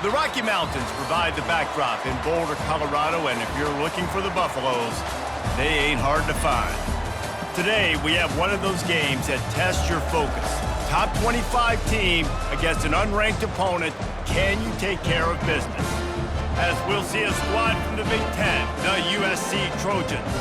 The Rocky Mountains provide the backdrop in Boulder, Colorado, and if you're looking for the Buffaloes, they ain't hard to find. Today, we have one of those games that tests your focus. Top 25 team against an unranked opponent. Can you take care of business? As we'll see a squad from the Big Ten, the USC Trojans,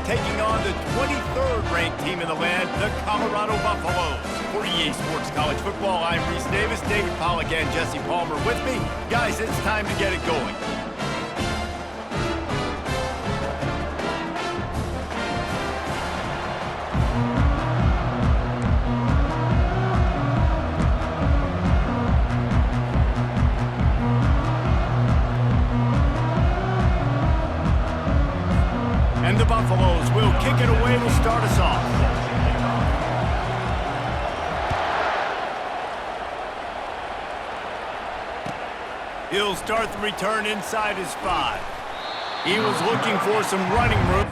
taking on the 23rd ranked team in the land, the Colorado Buffaloes. For EA Sports College Football, I'm Reese Davis, David Pollack and Jesse Palmer with me. Guys, it's time to get it going. And the Buffaloes will kick it away to start us off. He'll start the return inside his 5. He was looking for some running room.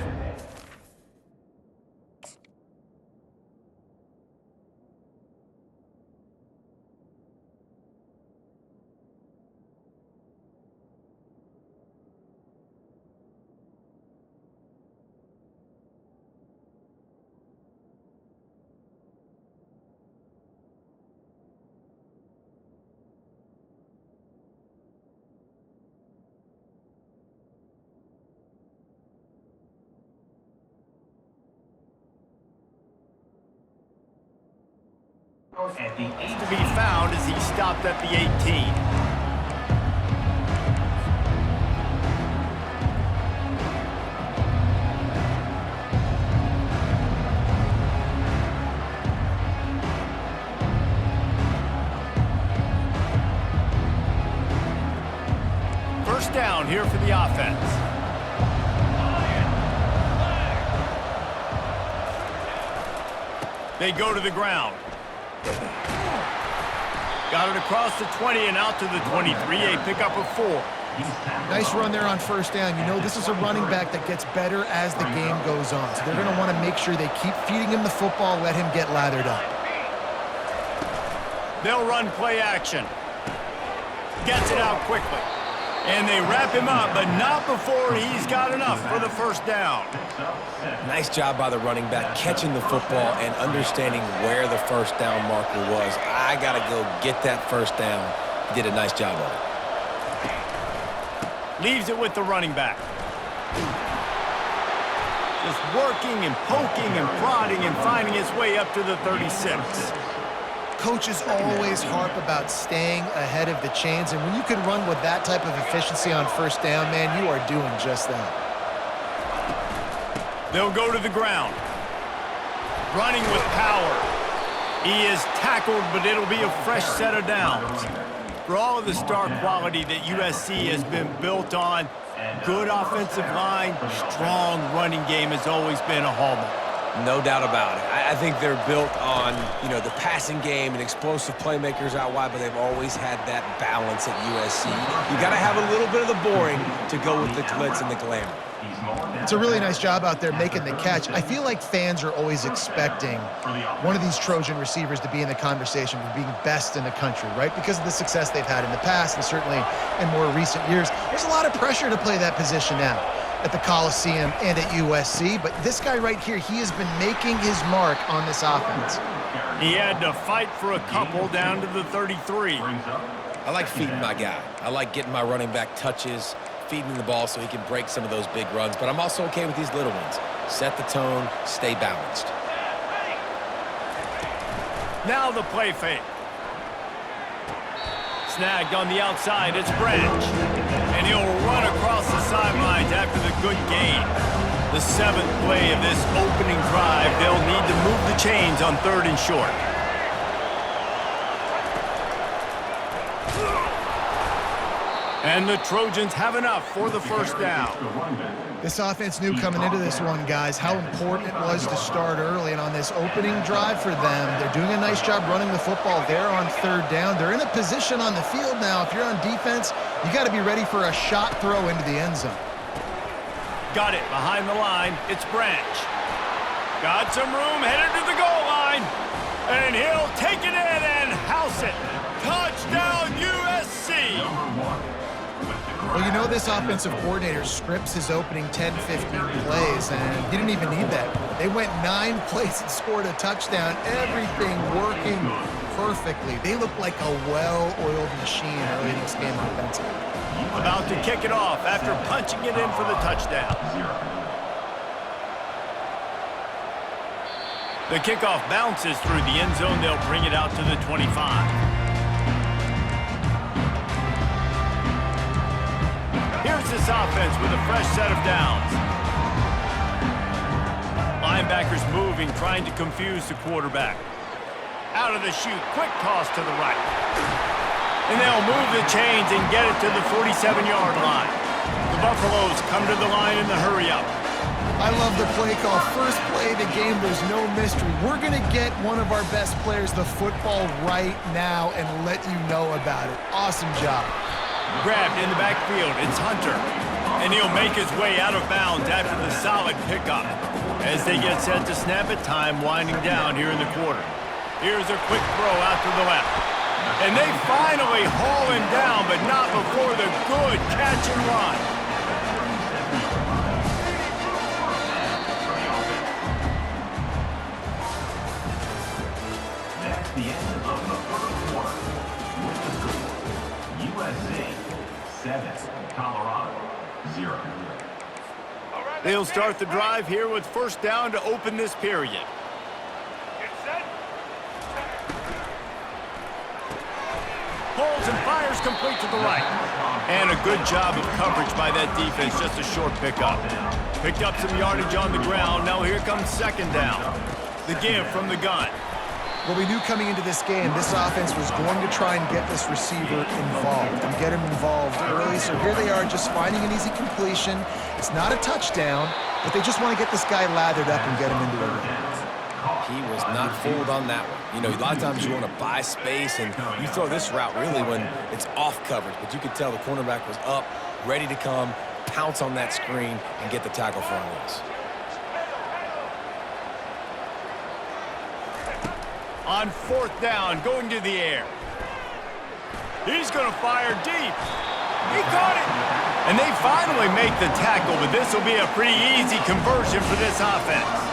At the 8 to be found as he stopped at the 18. First down here for the offense. They go to the ground. Got it across the 20 and out to the 23, a pickup of 4. Nice run there on first down. You know, this is a running back that gets better as the game goes on. So they're going to want to make sure they keep feeding him the football, let him get lathered up. They'll run play action. Gets it out quickly. And they wrap him up, but not before he's got enough for the first down. Nice job by the running back, catching the football and understanding where the first down marker was. I got to go get that first down. He did a nice job of it. Leaves it with the running back. Just working and poking and prodding and finding his way up to the 36. Coaches always harp about staying ahead of the chains, and when you can run with that type of efficiency on first down, man, you are doing just that. They'll go to the ground. Running with power. He is tackled, but it'll be a fresh set of downs. For all of the star quality that USC has been built on, good offensive line, strong running game has always been a hallmark. No doubt about it. I think they're built on, the passing game and explosive playmakers out wide, but they've always had that balance at USC. You got to have a little bit of the boring to go with the glitz and the glamour. It's a really nice job out there making the catch. I feel like fans are always expecting one of these Trojan receivers to be in the conversation for being best in the country, right? Because of the success they've had in the past and certainly in more recent years. There's a lot of pressure to play that position now at the Coliseum and at USC, but this guy right here, he has been making his mark on this offense. He had to fight for a couple down to the 33. I like feeding my guy. I like getting my running back touches, feeding the ball so he can break some of those big runs, but I'm also okay with these little ones. Set the tone, stay balanced. Now the play fake. Snagged on the outside, it's Branch. And he'll run across the sidelines after the good gain. The 7th play of this opening drive, they'll need to move the chains on 3rd and short. And the Trojans have enough for the first down. This offense knew coming into this one, guys, how important it was to start early. And on this opening drive for them, they're doing a nice job running the football there on 3rd down. They're in a position on the field now. If you're on defense, you got to be ready for a shot throw into the end zone. Got it behind the line. It's Branch. Got some room, headed to the goal line. And he'll take it in and house it. Touchdown, USC! USC. Well, you know this offensive coordinator scripts his opening 10, 15 plays, and he didn't even need that. They went 9 plays and scored a touchdown, everything working perfectly. They look like a well-oiled machine early in this game offensively. About to kick it off after punching it in for the touchdown. The kickoff bounces through the end zone. They'll bring it out to the 25. Here's this offense with a fresh set of downs. Linebackers moving, trying to confuse the quarterback. Out of the chute, quick toss to the right. And they'll move the chains and get it to the 47-yard line. The Buffaloes come to the line in the hurry-up. I love the play call. First play of the game, there's no mystery. We're going to get one of our best players the football right now and let you know about it. Awesome job. Grabbed in the backfield, it's Hunter. And he'll make his way out of bounds after the solid pickup. As they get set to snap it, time winding down here in the quarter. Here's a quick throw out to the left. And they finally haul him down, but not before the good catch and run. That's the end of the first quarter. With the score, USC 7, Colorado 0. They'll start the drive here with first down to open this period. Pulls and fires complete to the right. And a good job of coverage by that defense, just a short pickup. Picked up some yardage on the ground. Now here comes second down. The give from the gun. Well, we knew coming into this game, this offense was going to try and get this receiver involved and get him involved early. So here they are just finding an easy completion. It's not a touchdown, but they just want to get this guy lathered up and get him into a rhythm. He was not fooled on that one. You know, a lot of times you want to buy space, and you throw this route really when it's off coverage. But you could tell the cornerback was up, ready to come, pounce on that screen, and get the tackle for a loss. On fourth down, going to the air. He's going to fire deep. He caught it. And they finally make the tackle, but this will be a pretty easy conversion for this offense.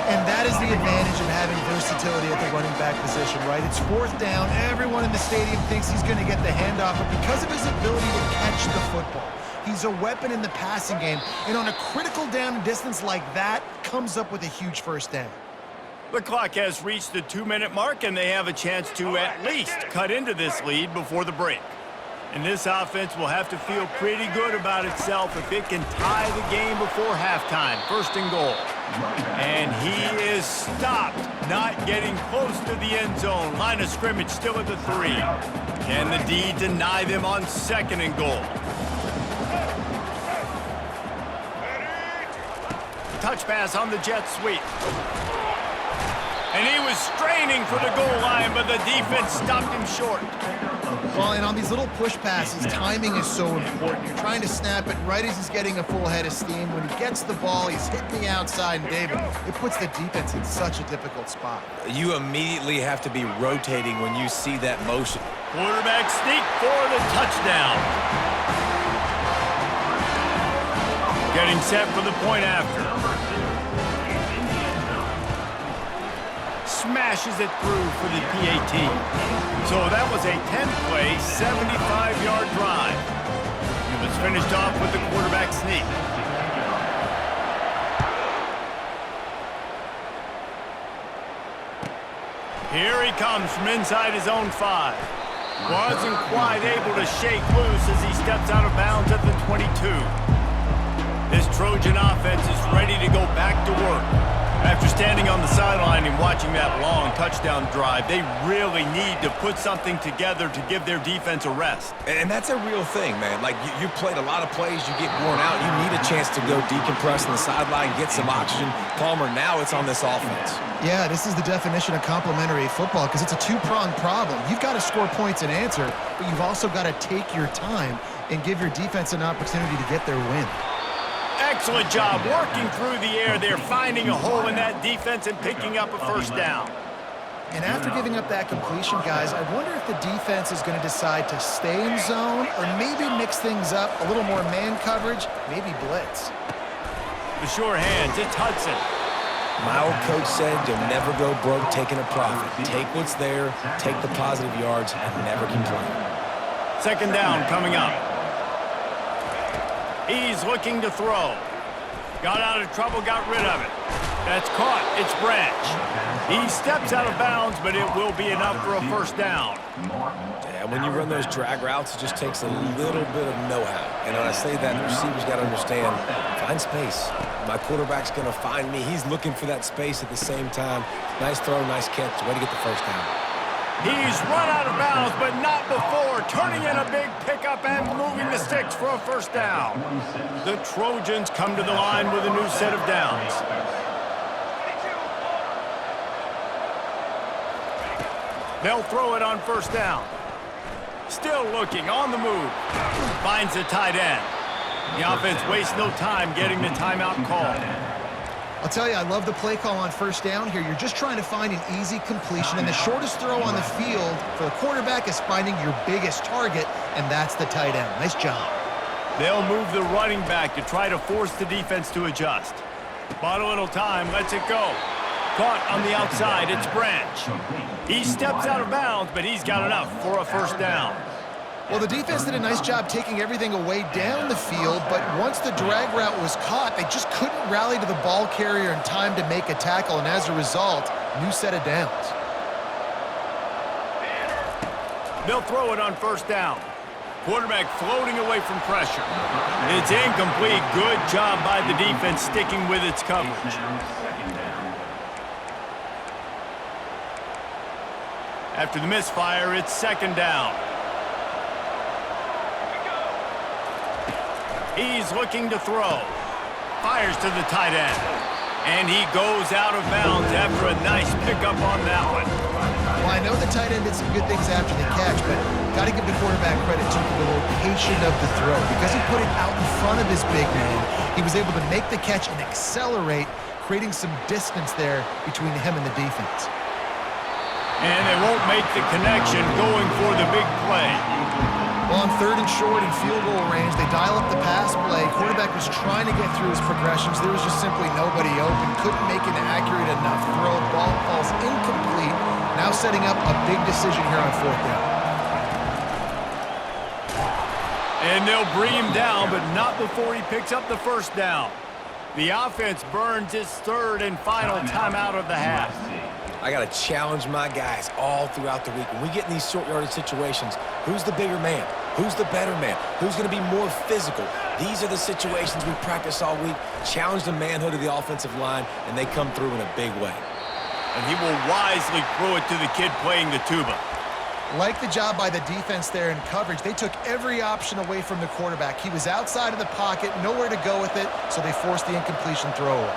And that is the advantage of having versatility at the running back position, right? It's fourth down. Everyone in the stadium thinks he's going to get the handoff, but because of his ability to catch the football, he's a weapon in the passing game. And on a critical down and distance like that, comes up with a huge first down. The clock has reached the 2-minute mark, and they have a chance to at least cut into this lead before the break. And this offense will have to feel pretty good about itself if it can tie the game before halftime. First and goal. And he is stopped, not getting close to the end zone. Line of scrimmage still at the 3. Can the D deny them on second and goal? Touch pass on the jet sweep. And he was straining for the goal line, but the defense stopped him short. Well, and on these little push passes, timing is so important. You're trying to snap it right as he's getting a full head of steam. When he gets the ball, he's hitting the outside, and David, it puts the defense in such a difficult spot. You immediately have to be rotating when you see that motion. Quarterback sneak for the touchdown. Getting set for the point after. Smashes it through for the PAT. So that was a 10-play, 75-yard drive. It was finished off with the quarterback sneak. Here he comes from inside his own 5. Wasn't quite able to shake loose as he steps out of bounds at the 22. This Trojan offense is ready to go back to work. After standing on the sideline and watching that long touchdown drive, they really need to put something together to give their defense a rest. And that's a real thing, man. Like, you played a lot of plays, you get worn out, you need a chance to go decompress on the sideline, get some oxygen. Palmer, now it's on this offense. Yeah, this is the definition of complementary football because it's a two-pronged problem. You've got to score points and answer, but you've also got to take your time and give your defense an opportunity to get their win. Excellent job working through the air there, finding a hole in that defense and picking up a first down. And after giving up that completion, guys, I wonder if the defense is going to decide to stay in zone or maybe mix things up, a little more man coverage, maybe blitz. The sure hands, it's Hudson. My old coach said you'll never go broke taking a profit. Take what's there, take the positive yards, and never complain. Second down coming up. He's looking to throw. Got out of trouble, got rid of it. That's caught. It's Branch. He steps out of bounds, but it will be enough for a first down. Yeah, when you run those drag routes, it just takes a little bit of know-how. And when I say that, the receivers got to understand, find space. My quarterback's going to find me. He's looking for that space at the same time. Nice throw, nice catch. Way to get the first down. He's run out of bounds, but not before. Turning in a big pickup and moving the sticks for a first down. The Trojans come to the line with a new set of downs. They'll throw it on first down. Still looking, on the move. Finds the tight end. The offense wastes no time getting the timeout called. I'll tell you, I love the play call on first down here. You're just trying to find an easy completion, and the shortest throw on the field for the quarterback is finding your biggest target, and that's the tight end. Nice job. They'll move the running back to try to force the defense to adjust. Bought a little time, lets it go. Caught on the outside, it's Branch. He steps out of bounds, but he's got enough for a first down. Well, the defense did a nice job taking everything away down the field, but once the drag route was caught, they just couldn't rally to the ball carrier in time to make a tackle, and as a result, new set of downs. They'll throw it on first down. Quarterback floating away from pressure. It's incomplete. Good job by the defense sticking with its coverage. After the misfire, it's second down. He's looking to throw. Fires to the tight end. And he goes out of bounds after a nice pickup on that one. Well, I know the tight end did some good things after the catch, but got to give the quarterback credit to the location of the throw. Because he put it out in front of his big man, he was able to make the catch and accelerate, creating some distance there between him and the defense. And they won't make the connection going for the big play. Well, on third and short and field goal range, they dial up the pass play. Quarterback was trying to get through his progressions. There was just simply nobody open. Couldn't make an accurate enough throw. Ball falls incomplete. Now setting up a big decision here on fourth down. And they'll bring him down, but not before he picks up the first down. The offense burns its third and final timeout of the half. I got to challenge my guys all throughout the week. When we get in these short yardage situations, who's the bigger man? Who's the better man? Who's going to be more physical? These are the situations we practice all week. Challenge the manhood of the offensive line, and they come through in a big way. And he will wisely throw it to the kid playing the tuba. Like the job by the defense there in coverage. They took every option away from the quarterback. He was outside of the pocket, nowhere to go with it, so they forced the incompletion throw away.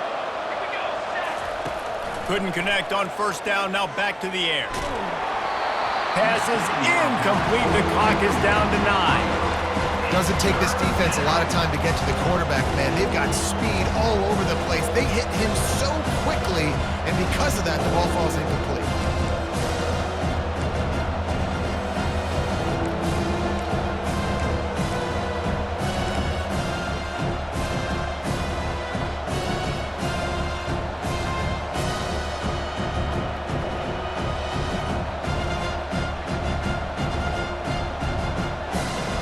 Couldn't connect on first down, now back to the air. Pass is incomplete, the clock is down to 9. Doesn't take this defense a lot of time to get to the quarterback, man. They've got speed all over the place. They hit him so quickly, and because of that, the ball falls incomplete.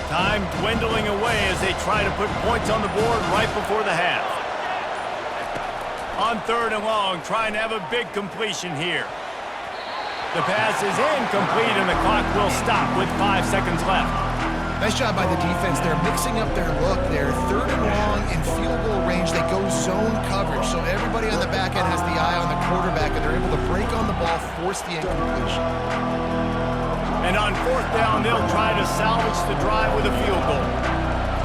Time dwindling away as they try to put points on the board right before the half. On third and long, trying to have a big completion here. The pass is incomplete and the clock will stop with 5 seconds left. Nice job by the defense. They're mixing up their look there. Third and long in field goal range. They go zone coverage. So everybody on the back end has the eye on the quarterback, and they're able to break on the ball, force the incompletion. And on fourth down, they'll try to salvage the drive with a field goal.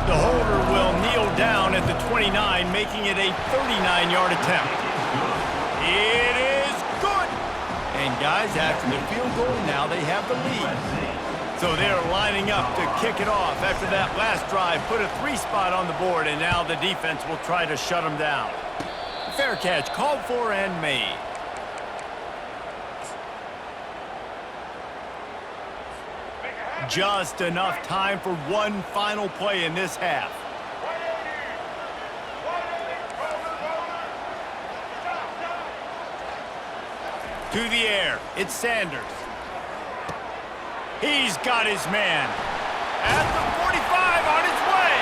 The holder will kneel down at the 29, making it a 39-yard attempt. It is good! And guys, after the field goal, now they have the lead. So they're lining up to kick it off after that last drive, put a 3-spot on the board, and now the defense will try to shut them down. Fair catch called for and made. Just enough time for one final play in this half. To the air, it's Sanders. He's got his man. At the 45, on his way.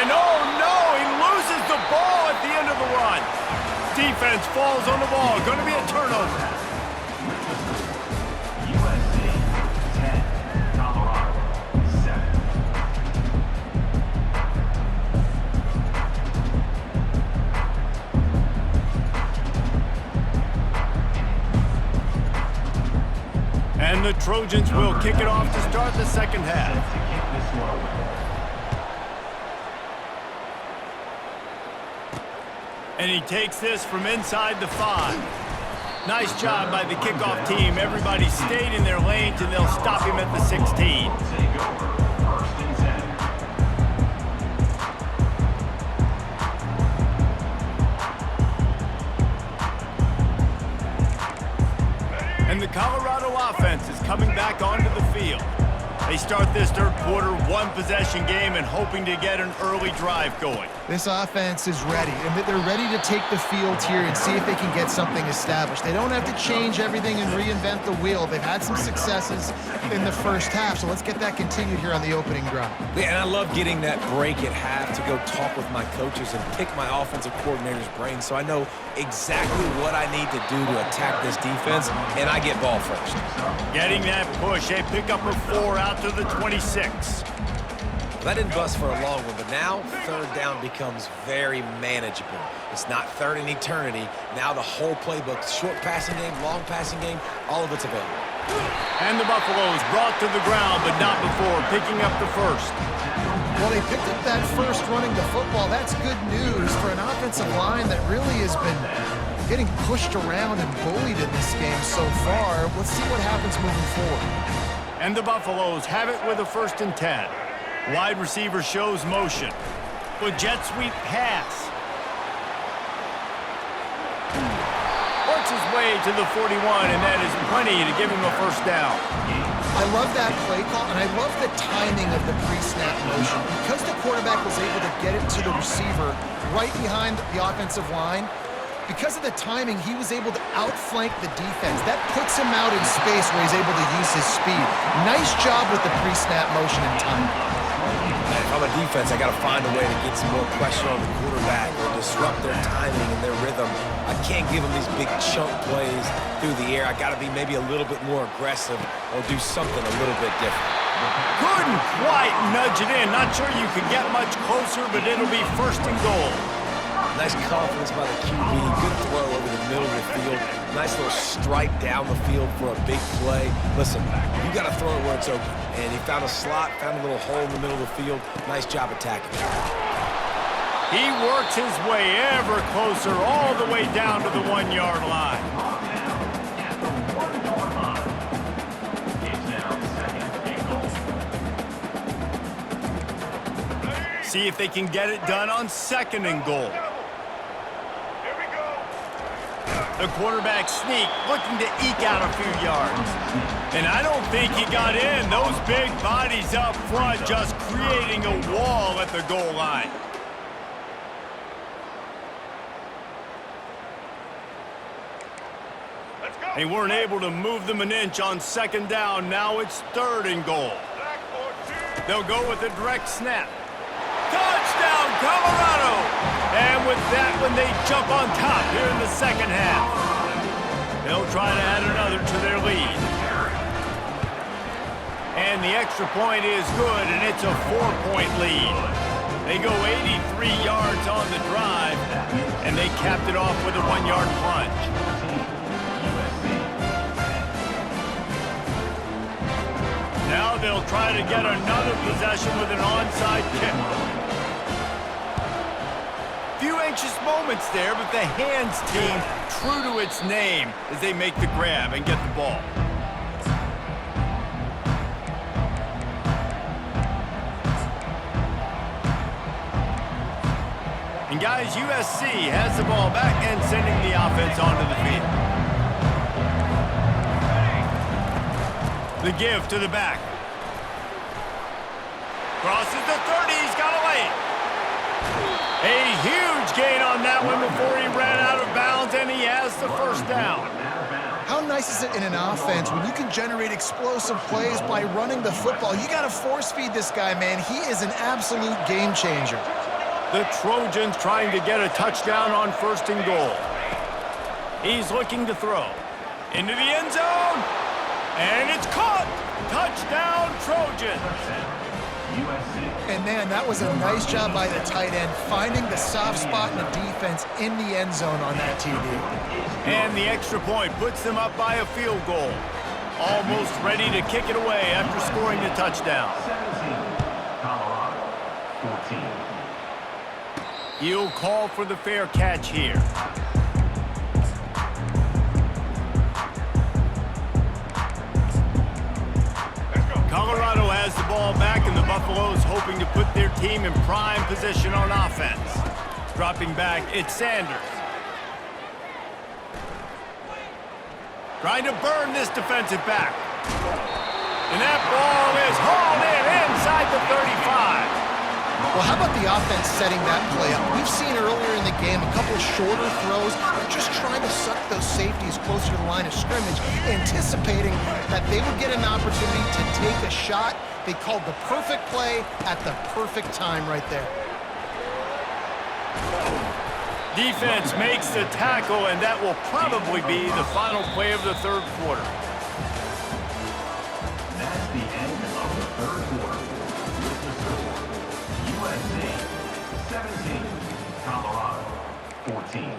And oh no, he loses the ball at the end of the run. Defense falls on the ball. Going to be a turnover. USC 10, Colorado 7. And the Trojans will kick it off to start the second half. To kick this one away. And he takes this from inside the 5. Nice job by the kickoff team. Everybody stayed in their lanes, and they'll stop him at the 16. Take over, 1st and 10. And the Colorado offense is coming back onto the field. They start this third quarter one-possession game and hoping to get an early drive going. This offense is ready, and they're ready to take the field here and see if they can get something established. They don't have to change everything and reinvent the wheel. They've had some successes in the first half, so let's get that continued here on the opening drive. Yeah, and I love getting that break at half to go talk with my coaches and pick my offensive coordinator's brain so I know exactly what I need to do to attack this defense, and I get ball first. Getting that push, a pickup of 4 out to the 26. That didn't bust for a long one, but now third down becomes very manageable. It's not third in eternity. Now the whole playbook, short passing game, long passing game, all of it's available. And the Buffaloes brought to the ground, but not before picking up the first. Well, they picked up that first running the football. That's good news for an offensive line that really has been getting pushed around and bullied in this game so far. Let's see what happens moving forward. And the Buffaloes have it with a 1st and 10. Wide receiver shows motion. With jet sweep pass. Works his way to the 41, and that is plenty to give him a 1st down. I love that play call, and I love the timing of the pre-snap motion. Because the quarterback was able to get it to the receiver right behind the offensive line, because of the timing, he was able to outflank the defense. That puts him out in space where he's able to use his speed. Nice job with the pre-snap motion and timing. If I'm a defense, I got to find a way to get some more pressure on the quarterback or disrupt their timing and their rhythm. I can't give them these big chunk plays through the air. I got to be maybe a little bit more aggressive or do something a little bit different. Couldn't quite nudge it in. Not sure you could get much closer, but it'll be 1st and goal. Nice confidence by the QB. Good throw over the middle of the field. Nice little strike down the field for a big play. Listen, you got to throw it where it's open. And he found a slot, found a little hole in the middle of the field. Nice job attacking. He works his way ever closer all the way down to the 1-yard line. It's now 2nd and goal. See if they can get it done on 2nd and goal. The quarterback sneak, looking to eke out a few yards. And I don't think he got in. Those big bodies up front just creating a wall at the goal line. They weren't able to move them an inch on 2nd down. Now it's 3rd and goal. They'll go with a direct snap. Touchdown, Colorado! And with that one, they jump on top here in the second half. They'll try to add another to their lead. And the extra point is good, and it's a 4-point lead. They go 83 yards on the drive, and they capped it off with a 1-yard plunge. Now they'll try to get another possession with an onside kick. Few anxious moments there, but the hands team true to its name as they make the grab and get the ball. And guys, USC has the ball back and sending the offense onto the field. The give to the back. Crosses the 30. He's got a lane. A huge gain on that one before he ran out of bounds, and he has the first down. How nice is it in an offense when you can generate explosive plays by running the football? You got to force feed this guy, man. He is an absolute game changer. The Trojans trying to get a touchdown on 1st and goal. He's looking to throw. Into the end zone. And it's caught. Touchdown, Trojans. And, man, that was a nice job by the tight end, finding the soft spot in the defense in the end zone on that TD. And the extra point puts them up by a field goal. Almost ready to kick it away after scoring the touchdown. 17, Colorado, 14. He'll call for the fair catch here. Colorado has the ball back, and the Buffaloes hoping to put their team in prime position on offense. Dropping back, it's Sanders. Trying to burn this defensive back. And that ball is hauled in inside the 35. Well, how about the offense setting that play up? We've seen earlier in the game a couple shorter throws. They're just trying to suck those safeties closer to the line of scrimmage, anticipating that they would get an opportunity to take a shot. They called the perfect play at the perfect time right there. Defense makes the tackle, and that will probably be the final play of the 3rd quarter. That's the end of the 3rd quarter. With the score, USC 17, Colorado 14.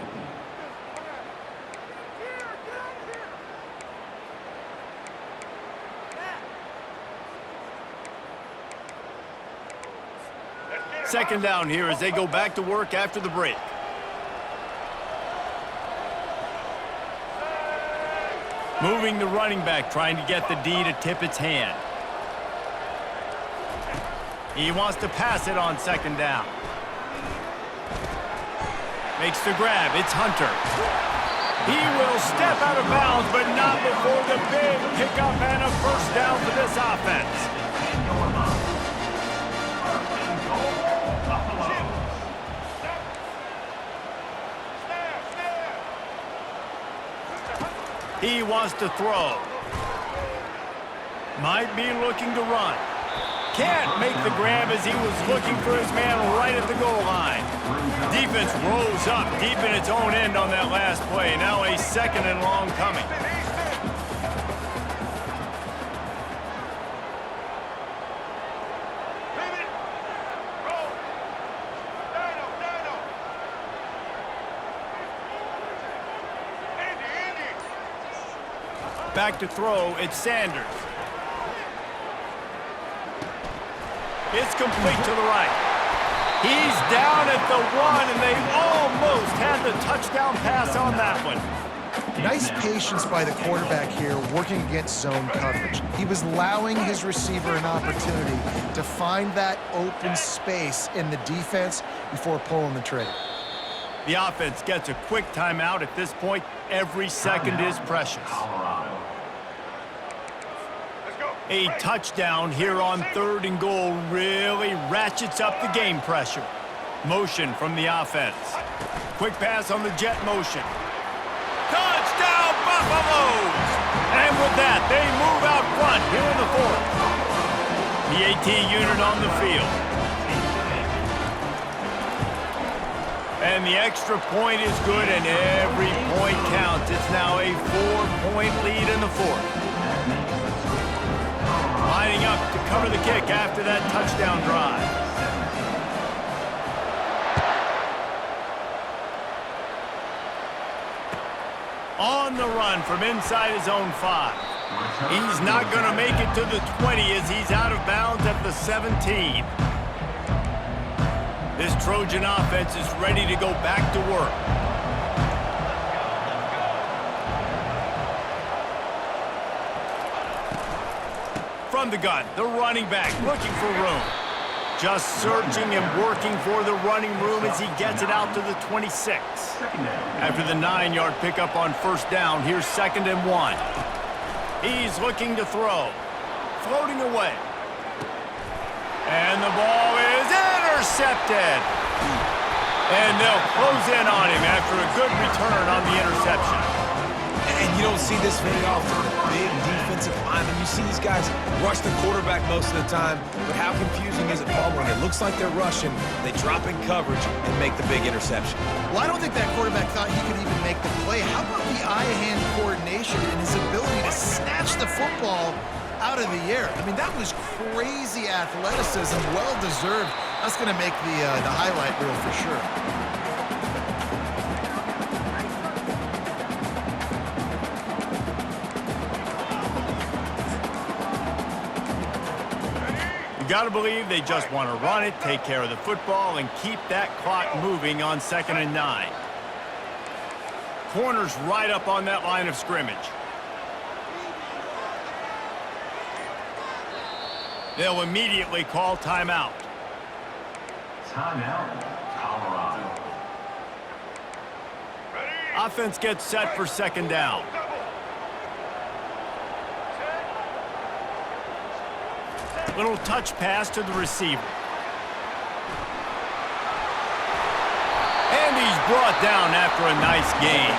Second down here as they go back to work after the break. Moving the running back, trying to get the D to tip its hand. He wants to pass it on 2nd down. Makes the grab. It's Hunter. He will step out of bounds, but not before the big pickup and a 1st down for this offense. He wants to throw. Might be looking to run. Can't make the grab as he was looking for his man right at the goal line. Defense rose up deep in its own end on that last play. Now a 2nd and long coming. Back to throw, it's Sanders. It's complete to the right. He's down at the 1, and they almost had the touchdown pass on that one. Nice patience by the quarterback here, working against zone coverage. He was allowing his receiver an opportunity to find that open space in the defense before pulling the trigger. The offense gets a quick timeout at this point. Every second is precious. A touchdown here on 3rd and goal really ratchets up the game pressure. Motion from the offense. Quick pass on the jet motion. Touchdown, Buffaloes! And with that, they move out front here in the 4th. The AT unit on the field. And the extra point is good, and every point counts. It's now a 4-point lead in the 4th. Lining up to cover the kick after that touchdown drive. On the run from inside his own 5. He's not going to make it to the 20 as he's out of bounds at the 17. This Trojan offense is ready to go back to work. From the gun, the running back looking for room. Just searching and working for the running room as he gets it out to the 26. After the 9-yard pickup on 1st down, here's 2nd and 1. He's looking to throw. Floating away. And the ball is intercepted. And they'll close in on him after a good return on the interception. And you don't see this very often, the big defensive linemen. You see these guys rush the quarterback most of the time, but how confusing is it, Paul, when it looks like they're rushing, they drop in coverage and make the big interception? Well, I don't think that quarterback thought he could even make the play. How about the eye-hand coordination and his ability to snatch the football out of the air? I mean, that was crazy athleticism, well-deserved. That's going to make the highlight reel for sure. Got to believe they just want to run it, take care of the football, and keep that clock moving on 2nd and 9. Corner's right up on that line of scrimmage. They'll immediately call timeout. Timeout, Colorado. Offense gets set for 2nd down. Little touch pass to the receiver. And he's brought down after a nice gain.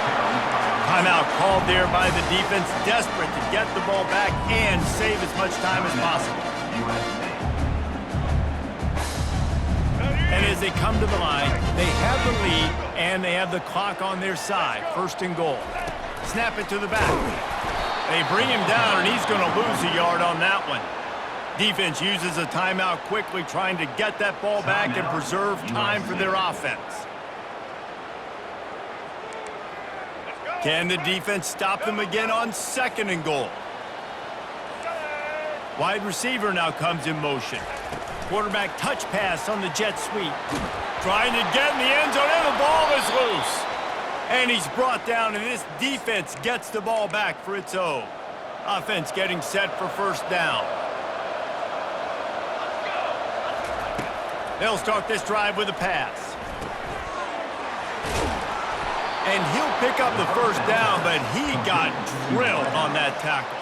Timeout called there by the defense, desperate to get the ball back and save as much time as possible. And as they come to the line, they have the lead and they have the clock on their side. 1st and goal. Snap it to the back. They bring him down and he's going to lose a yard on that one. Defense uses a timeout quickly, trying to get that ball back and preserve time for their offense. Can the defense stop them again on 2nd and goal? Wide receiver now comes in motion. Quarterback touch pass on the jet sweep. Trying to get in the end zone, and the ball is loose. And he's brought down, and this defense gets the ball back for its own. Offense getting set for 1st down. They'll start this drive with a pass. And he'll pick up the 1st down, but he got drilled on that tackle.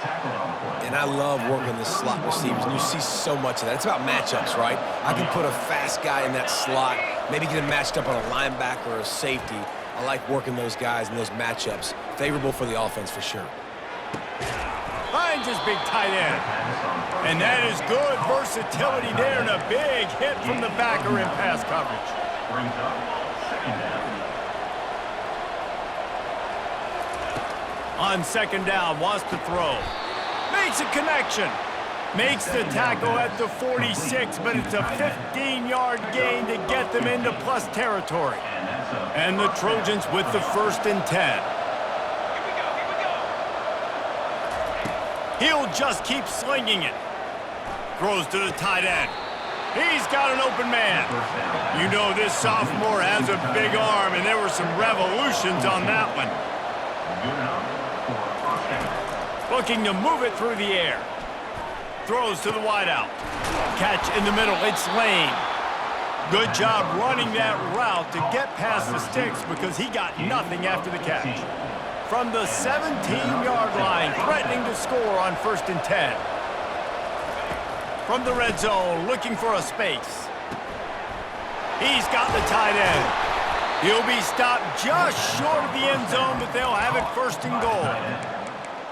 And I love working the slot receivers, and you see so much of that. It's about matchups, right? I can put a fast guy in that slot, maybe get him matched up on a linebacker or a safety. I like working those guys in those matchups. Favorable for the offense for sure. Finds his big tight end. And that is good versatility there, and a big hit from the backer in pass coverage. Brings up 2nd down. On 2nd down, wants to throw. Makes a connection. Makes the tackle at the 46, but it's a 15-yard gain to get them into plus territory. And the Trojans with the 1st and 10. He'll just keep slinging it. Throws to the tight end. He's got an open man. You know this sophomore has a big arm, and there were some revolutions on that one. Looking to move it through the air. Throws to the wideout. Catch in the middle. It's Lane. Good job running that route to get past the sticks because he got nothing after the catch. From the 17-yard line, threatening to score on 1st and 10. From the red zone, looking for a space. He's got the tight end. He'll be stopped just short of the end zone, but they'll have it 1st and goal.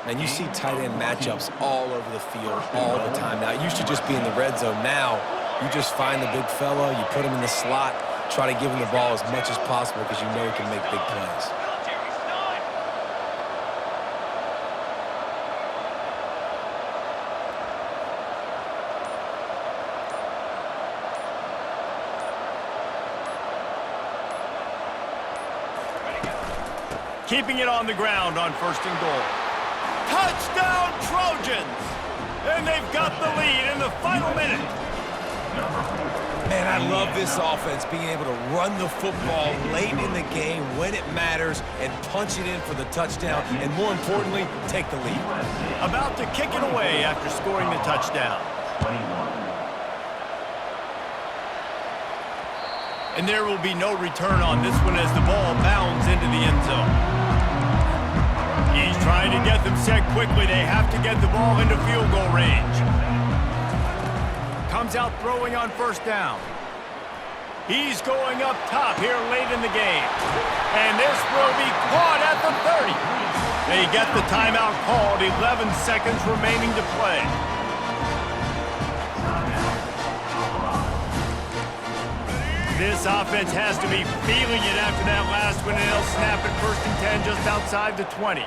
And you see tight end matchups all over the field all the time. Now, it used to just be in the red zone. Now, you just find the big fella, you put him in the slot, try to give him the ball as much as possible because you know he can make big plays. Keeping it on the ground on 1st and goal. Touchdown, Trojans! And they've got the lead in the final minute. Man, I love this offense, being able to run the football late in the game when it matters and punch it in for the touchdown, and more importantly, take the lead. About to kick it away after scoring the touchdown. 21. And there will be no return on this one as the ball bounds into the end zone. He's trying to get them set quickly. They have to get the ball into field goal range. comes out throwing on first down. He's going up top here late in the game. And this will be caught at the 30. They get the timeout called, 11 seconds remaining to play. This offense has to be feeling it after that last one, and they'll snap it 1st and 10 just outside the 20.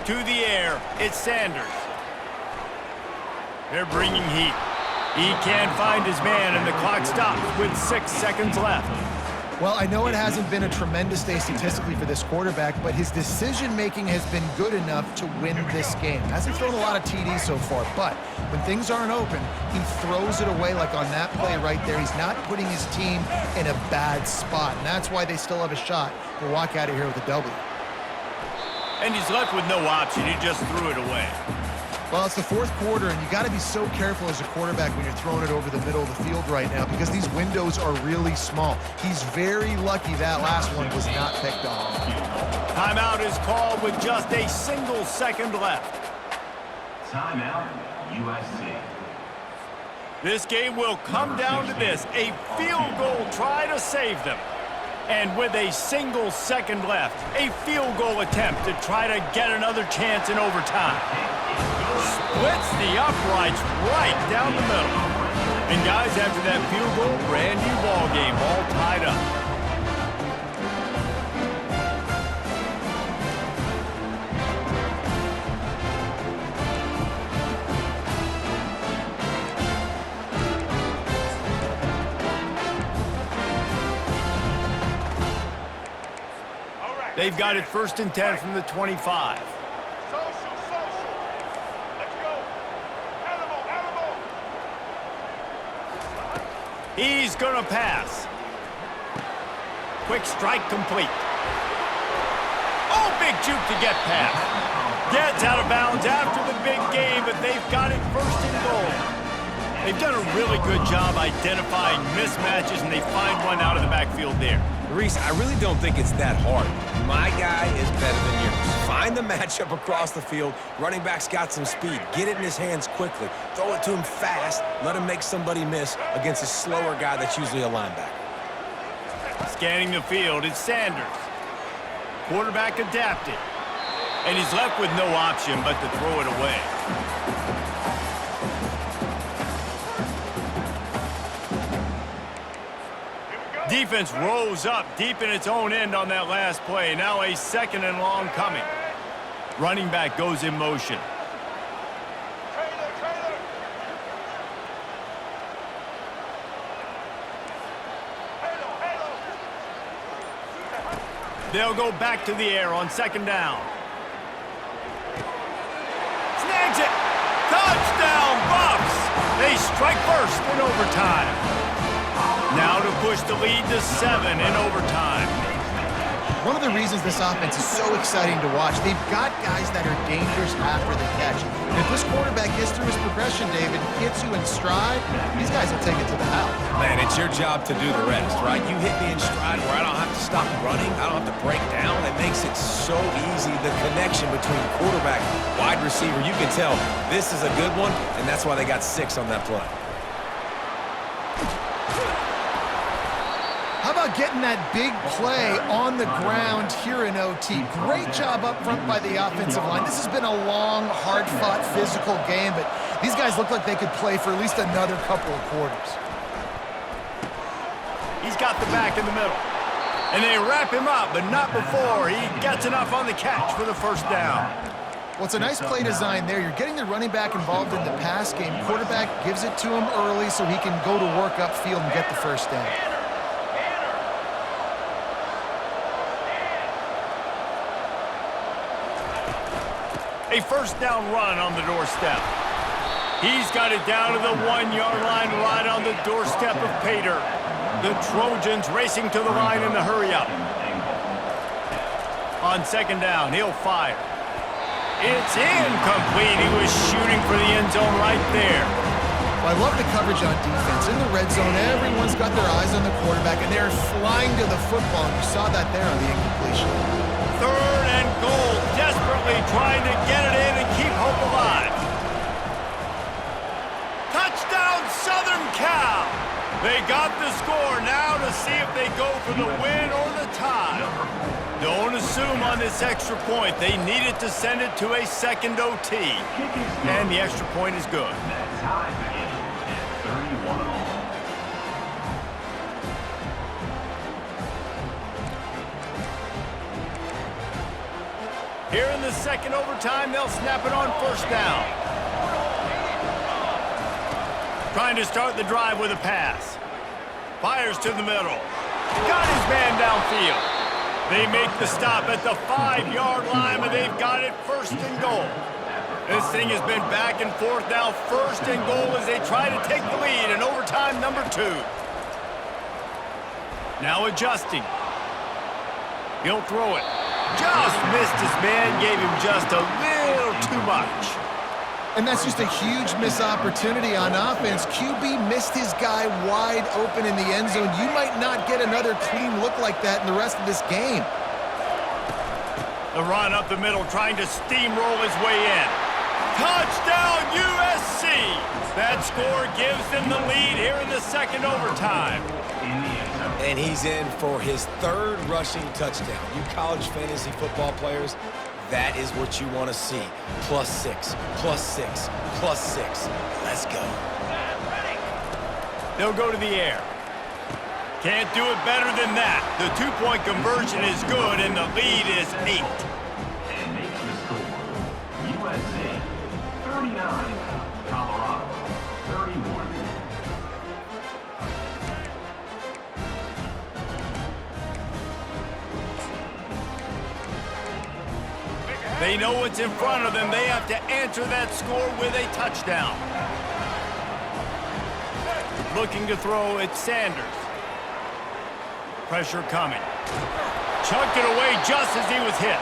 To the air, it's Sanders. They're bringing heat. He can't find his man, and the clock stops with 6 seconds left. Well, I know it hasn't been a tremendous day statistically for this quarterback, but his decision-making has been good enough to win this game. Hasn't thrown a lot of TDs so far, but when things aren't open, he throws it away like on that play right there. He's not putting his team in a bad spot, and that's why they still have a shot to walk out of here with a W. And he's left with no option. He just threw it away. Well, it's the 4th quarter, and you got to be so careful as a quarterback when you're throwing it over the middle of the field right now because these windows are really small. He's very lucky that last one was not picked off. Timeout is called with just a single second left. Timeout, USC. This game will come down to this, a field goal try to save them. And with a single second left, a field goal attempt to try to get another chance in overtime. Splits the uprights right down the middle. And guys, after that field goal, brand new ball game, all tied up. They've got it 1st and 10 from the 25. He's going to pass. Quick strike complete. Oh, big juke to get past. Gets out of bounds after the big game, but they've got it 1st and goal. They've done a really good job identifying mismatches, and they find one out of the backfield there. Reese, I really don't think it's that hard. My guy is better than yours. Find the matchup across the field. Running back's got some speed. Get it in his hands quickly. Throw it to him fast. Let him make somebody miss against a slower guy that's usually a linebacker. Scanning the field, it's Sanders. Quarterback adapted. And he's left with no option but to throw it away. Defense rose up deep in its own end on that last play. Now a 2nd and long coming. Running back goes in motion. They'll go back to the air on 2nd down. Snags it. Touchdown, Buffs. They strike first in overtime. Now to push the lead to 7 in overtime. One of the reasons this offense is so exciting to watch, they've got guys that are dangerous after the catch. And if this quarterback gets through his progression, David, hits you in stride, these guys will take it to the house. Man, it's your job to do the rest, right? You hit me in stride where I don't have to stop running. I don't have to break down. It makes it so easy. The connection between quarterback, wide receiver, you can tell this is a good one, and that's why they got 6 on that play. How about getting that big play on the ground here in OT? Great job up front by the offensive line. This has been a long, hard-fought, physical game, but these guys look like they could play for at least another couple of quarters. He's got the back in the middle. And they wrap him up, but not before he gets enough on the catch for the 1st down. Well, it's a nice play design there. You're getting the running back involved in the pass game. Quarterback gives it to him early so he can go to work upfield and get the 1st down. A 1st down run on the doorstep. He's got it down to the 1-yard line right on the doorstep of Pater. The Trojans racing to the line in the hurry-up. On 2nd down, he'll fire. It's incomplete. He was shooting for the end zone right there. Well, I love the coverage on defense. In the red zone, everyone's got their eyes on the quarterback, and they're flying to the football. You saw that there on the incompletion. 3rd and goal, desperately trying to get it in and keep hope alive. Touchdown, They got the score now to see if they go for the win or the tie. Don't assume on this extra point. They needed to send it to a second OT. And the extra point is good. That ties the game at 31 all. Here in the second overtime, they'll snap it on first down. Trying to start the drive with a pass. Fires to the middle. Got his man downfield. They make the stop at the 5-yard line, but they've got it first and goal. This thing has been back and forth now. First and goal as they try to take the lead in overtime number 2. Now adjusting. He'll throw it. Just missed his man, gave him just a little too much. And that's just a huge missed opportunity on offense. QB missed his guy wide open in the end zone. You might not get another clean look like that in the rest of this game. The run up the middle, trying to steamroll his way in. Touchdown, USC! That score gives them the lead here in the second overtime. And he's in for his 3rd rushing touchdown. You college fantasy football players, that is what you want to see. +6, +6, +6. Let's go. They'll go to the air. Can't do it better than that. The 2-point conversion is good, and the lead is 8. And making the score, USC 39, Colorado 31. They know what's in front of them. They have to answer that score with a touchdown. Looking to throw, it's Sanders. Pressure coming. Chucked it away just as he was hit.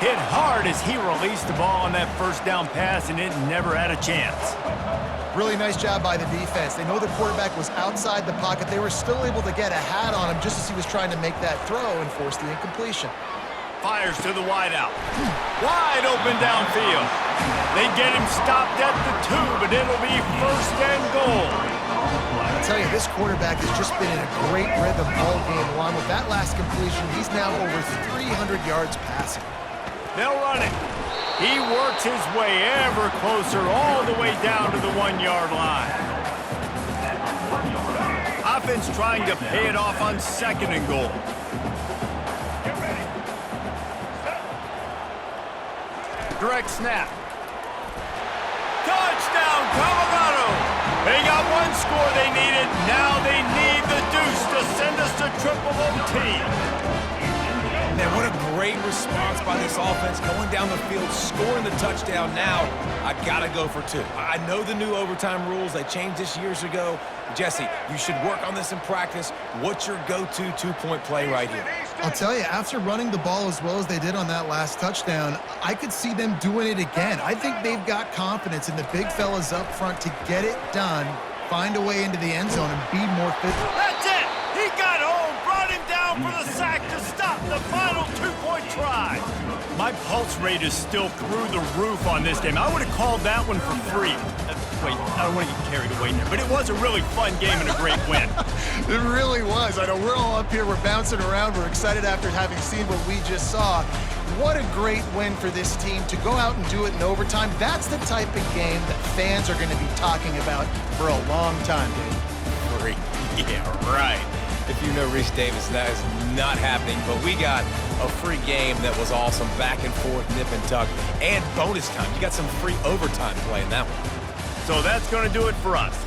Hit hard as he released the ball on that first down pass, and it never had a chance. Really nice job by the defense. They know the quarterback was outside the pocket. They were still able to get a hat on him just as he was trying to make that throw and force the incompletion. Fires to the wideout. Wide open downfield. They get him stopped at the 2, but it'll be first and goal. I'll tell you, this quarterback has just been in a great rhythm all game long. With that last completion, he's now over 300 yards passing. They'll run it. He works his way ever closer all the way down to the 1-yard line. Offense trying to pay it off on second and goal. Direct snap. Touchdown, Colorado! They got one score they needed. Now they need the deuce to send us to triple OT. Man, what a great response by this offense. Going down the field, scoring the touchdown. Now, I got to go for 2. I know the new overtime rules. They changed this years ago. Jesse, you should work on this in practice. What's your go-to 2-point play right here? I'll tell you, after running the ball as well as they did on that last touchdown, I could see them doing it again. I think they've got confidence in the big fellas up front to get it done, find a way into the end zone, and be more physical. That's it! He got home, brought him down for the sack to stop the final 2-point try. My pulse rate is still through the roof on this game. I would have called that one for free. Wait, I don't want to get carried away there, but it was a really fun game and a great win. It really was. I know we're all up here, we're bouncing around, we're excited after having seen what we just saw. What a great win for this team to go out and do it in overtime. That's the type of game that fans are going to be talking about for a long time, Dave. Free. Yeah, right. If you know Reese Davis, that is not happening, but we got a free game that was awesome. Back and forth, nip and tuck, and bonus time. You got some free overtime play in that one. So that's going to do it for us.